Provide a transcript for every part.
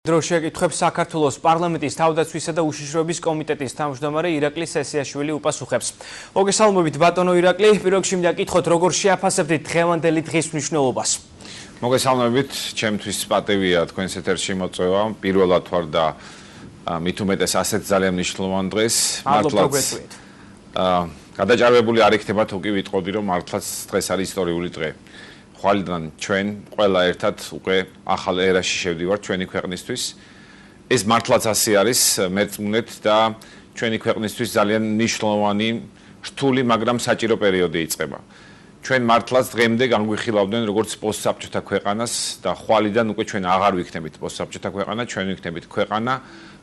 დროში ეკითხებს საქართველოს პარლამენტის თავდაცვისა და უშიშროების კომიტეტის თავმჯდომარე ირაკლი სესიაშვილი უპასუხებს. მოგესალმებით ბატონო ირაკლი, პირველ რიგში მიდაკითხოთ, როგორ შეაფასებთ დღევანდელი დღის მნიშვნელობას? მოგესალმებით, ჩემთვის პატივია თქვენს ეთერში მოწვევა. პირველად ვარ და მით უმეტეს ასეთ ძალიან მნიშვნელოვან დღეს. მართლაც გადაჭარბებული არ იქნება თუ კი ვიტყოდი, რომ მართლაც დღეს არის ისტორიული დღე. ხვალიდან ჩვენ ყველა ერთად უკვე ახალ ერაში შევდივართ ჩვენი ქვეყნისთვის. ეს მართლაც ასე არის, მერწმუნეთ და ჩვენი ქვეყნისთვის ძალიან მნიშვნელოვანი, რთული, მაგრამ საჭირო პერიოდი იწყება. ჩვენ მართლაც დღემდე განგვიხილავდნენ როგორც პოსტსაბჭოთა ქვეყანას და ხვალიდან უკვე ჩვენ აღარ ვიქნებით პოსტსაბჭოთა ქვეყანა, ჩვენ ვიქნებით ქვეყანა,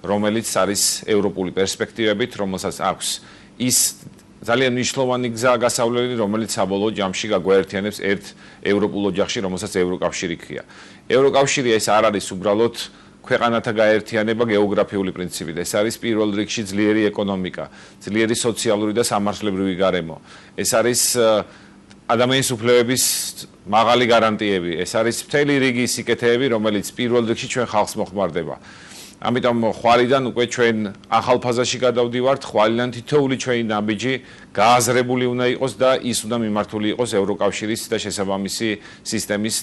რომელიც არის ევროპული პერსპექტივებით, რომელსაც აქვს ის ძალიან მნიშვნელოვანი გზა გასავლელი, რომელიც საბოლოო ჯამში გაგვაერთიანებს ერთ ევროპულ ოჯახში, რომელსაც ევროკავშირი ქვია. ევროკავშირი ეს არ არის უბრალოდ ქვეყანათა გაერთიანება გეოგრაფიული პრინციპით. ეს არის პირველ რიგში ძლიერი ეკონომიკა, ძლიერი სოციალური და სამართლებრივი გარემო. ეს არის ადამიანის უფლებების მაღალი გარანტიები. ეს არის მთელი რიგი სიკეთეები, რომელიც პირველ რიგში ჩვენ ხალხს მოხმარდება. ამიტომ ხვალიდან უკვე ჩვენ ახალ ფაზაში გადავდივართ, ხვალიდან თითოეული ჩვენი ნაბიჯი გააზრებული უნდა იყოს და ის უნდა მიმართული იყოს ევროკავშირის და შესაბამისი სისტემის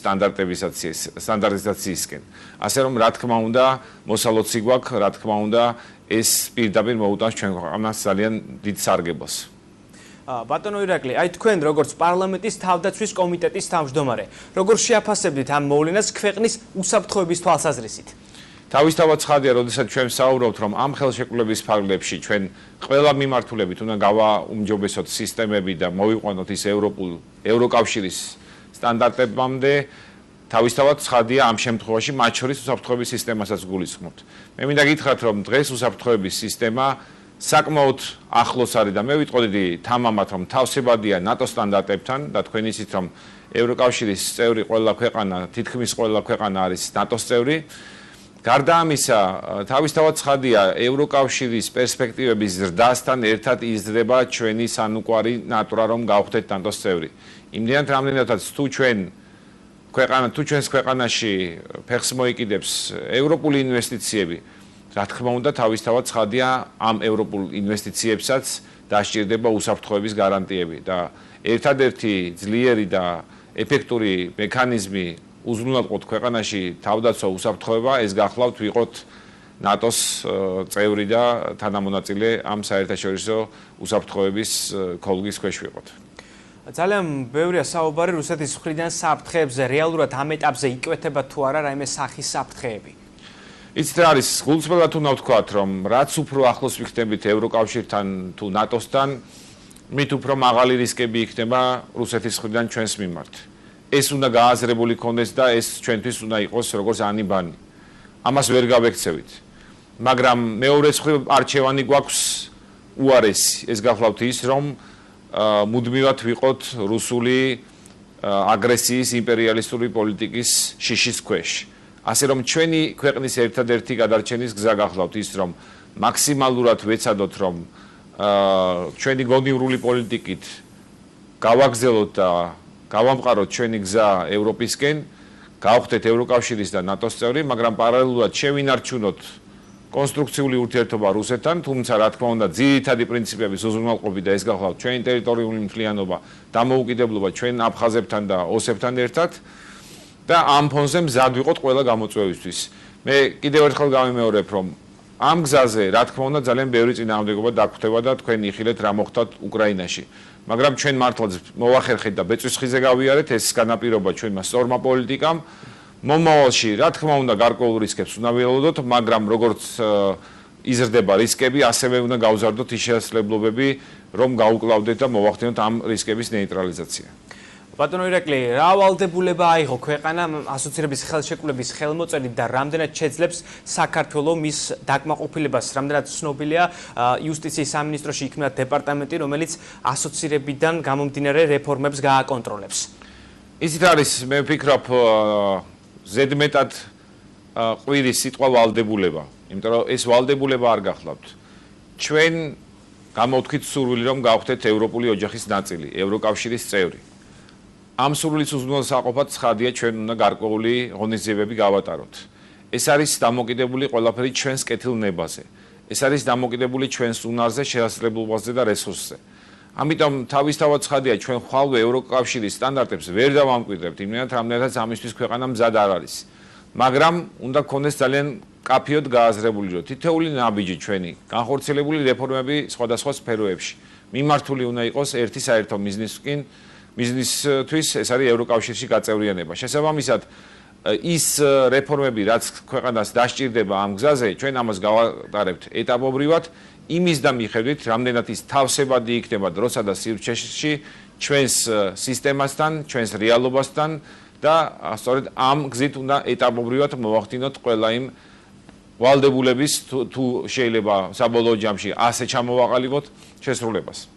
სტანდარტიზაციისკენ. ასე რომ რა თქმა უნდა, მოსალოცი გვაქვს, რა თქმა უნდა, ეს პირდაპირ მოუტანს ჩვენ ქვეყანას ძალიან დიდ სარგებლოს. ბატონო ირაკლი, აი თქვენ როგორც პარლამენტის თავდაცვის კომიტეტის თავმჯდომარე, როგორ შეაფასებთ ამ მოვლენას ქვეყნის უსაფრთხოების თვალსაზრისით? თავისთავად ცხადია, როდესაც ჩვენ საუბრობთ, რომ ამ ხელშეკრულების ფარგლებში ჩვენ ყველა მიმართულებით უნდა გავაუმჯობესოთ სისტემები და მოვიყვანოთ ის ევროკავშირის სტანდარტებამდე, თავისთავად ცხადია ამ შემთხვევაში მათ შორის უსაფრთხოების სისტემასაც გულისხმობთ. მე მინდა გითხრათ, რომ დღეს უსაფრთხოების სისტემა საკმაოდ ახლოს არის და მე ვიტყოდი თამამად, რომ თავსებადია ნატოს სტანდარტებთან და თქვენ იცით, რომ ევროკავშირის წევრი ყველა ქვეყანა, თითქმის ყველა ქვეყანა არის ნატოს წევრი. გარდა ამისა, თავისთავად ცხადია, ევროკავშირის პერსპექტივების ზრდასთან ერთად იზრდება ჩვენი სანუკვარი ნატურა, რომ გავხდეთ ნატოს წევრი. იმდენად რამდენადაც თუ ჩვენს ქვეყანაში ფეხს მოიკიდებს ევროპული ინვესტიციები, რა თქმა უნდა, თავისთავად ცხადია, ამ ევროპულ ინვესტიციებსაც დასჭირდება უსაფრთხოების გარანტიები და ერთადერთი ძლიერი და ეფექტური მექანიზმი უზრუნველყოთ ქვეყანაში თავდაცვა უსაფრთხოება, ეს გახლავთ ვიყოთ ნატოს წევრი და თანამონაწილე ამ საერთაშორისო უსაფრთხოების ქოლგის ქვეშ ვიყოთ. ძალიან ბევრია საუბარი რუსეთის მხრიდან საფრთხეებზე, რეალურად ამ ეტაპზე იკვეთება თუ არა რაიმე სახის საფრთხეები? იცით რა არის, გულწრფელად უნდა ვთქვათ, რომ რაც უფრო ახლოს ვიქნებით ევროკავშირთან თუ ნატოსთან, მით უფრო მაღალი რისკები იქნება რუსეთის მხრიდან ჩვენს მიმართ. ეს უნდა გააზრებული კონდეს და ეს ჩვენთვის უნდა იყოს როგორც ანიბანი. ამას ვერ გავექცევით. მაგრამ მეორე მხრივ არჩევანი გვაქვს უარესი. ეს გახლავთ ის, რომ მუდმივად ვიყოთ რუსული აგრესიის იმპერიალისტური პოლიტიკის შიშის ქვეშ. ასე რომ ჩვენი ქვეყნის ერთადერთი გადარჩენის გზა გახლავთ ის, რომ მაქსიმალურად ვეცადოთ, რომ ჩვენი გონივრული პოლიტიკით გავაგზავნოთ და გავამყაროთ ჩვენი გზა ევროპისკენ, გავხდეთ ევროკავშირის და ნატოს წევრი, მაგრამ პარალელურად შევინარჩუნოთ კონსტრუქციული ურთიერთობა რუსეთთან, თუმცა რა თქმა უნდა, ძირითადი პრინციპების უზრუნველყოფი და ეს გახლავთ ჩვენი ტერიტორიული მთლიანობა, დამოუკიდებლობა ჩვენ აფხაზებთან და ოსებთან ერთად და ამ ფონზე მზად ვიყოთ ყველა გამოწვევისთვის. მე კიდევ ერთხელ გავიმეორებ, რომ ამ გზაზე, რა თქმა უნდა, ძალიან ბევრი წინააღმდეგობა დაგვხვდება და თქვენ იხილეთ რა მოხდათ უკრაინაში. მაგრამ ჩვენ მართლაც მოვახერხეთ და ბეწვის ხიზე გავიარეთ ეს განაპირობა ჩვენმა სწორმა პოლიტიკამ. მომავალში, რა თქმა უნდა, გარკვეულ რისკებს უნდა ველოდოთ, მაგრამ როგორც იზრდება რისკები, ასევე უნდა გავზარდოთ ის შესაძლებლობები, რომ გაუკლავდეთ და მოვახდინოთ ამ რისკების ნეიტრალიზაცია. ბატონო ირაკლი, რა ვალდებულება აიღო ქვეყანა ასოცირების ხელშეკრულების ხელმოწერით და რამდენად შეძლებს საქართველოს მის დაკმაყოფილებას? რამდენად ცნობილია იუსტიციის სამინისტროში იქმნა დეპარტამენტი, რომელიც ასოცირებიდან გამომდინარე რეფორმებს გააკონტროლებს? ისიც არის, მე ვფიქრობ, ზედმეტად ყვირის სიტყვა ვალდებულება, იმიტომ რომ ეს ვალდებულება არ გახლავთ. ჩვენ გამოვთქვით სურვილი, რომ გავხდეთ ევროპული ოჯახის ნაწილი, ევროკავშირის წევრი. ამ სურვილის უზრუნველსაყოფად ცხადია ჩვენ უნდა გარკვეული ღონისძიებები გავატაროთ. ეს არის დამოკიდებული ყველაფერი ჩვენს კეთილნებაზე. ეს არის დამოკიდებული ჩვენს უნარზე, შესაძლებლობაზე და რესურსზე. ამიტომ თავისთავად ცხადია, ჩვენ ხვალვე ევროკავშირის სტანდარტებს ვერ დავამკვიდრებთ, იმენად რამდენადაც ამისთვის ქვეყანა მზად არ არის. მაგრამ უნდა გქონდეს ძალიან კაფიოდ გააზრებული, რომ თითოეული ნაბიჯი ჩვენი განხორციელებული რეფორმები სხვადასხვა სფეროებში მიმართული უნდა იყოს ერთი საერთო მიზნისკენ, მიზნისთვის ეს არის ევროკავშირში გაწევრიანება. შესაბამისად, ის რეფორმები, რაც ქვეყანას დასჭირდება ამ გზაზე, ჩვენ ამას გავატარებთ ეტაპობრივად, იმის და მიხედვით, რამდენად ის თავსებადი იქნება დროსა და სივრცეში ჩვენს სისტემასთან, ჩვენს რეალობასთან და სწორედ ამ გზით უნდა ეტაპობრივად მოვახდინოთ ყველა იმ ვალდებულების თუ შეიძლება საბოლოო ჯამში ასე ჩამოვაყალიბოთ შესრულებას.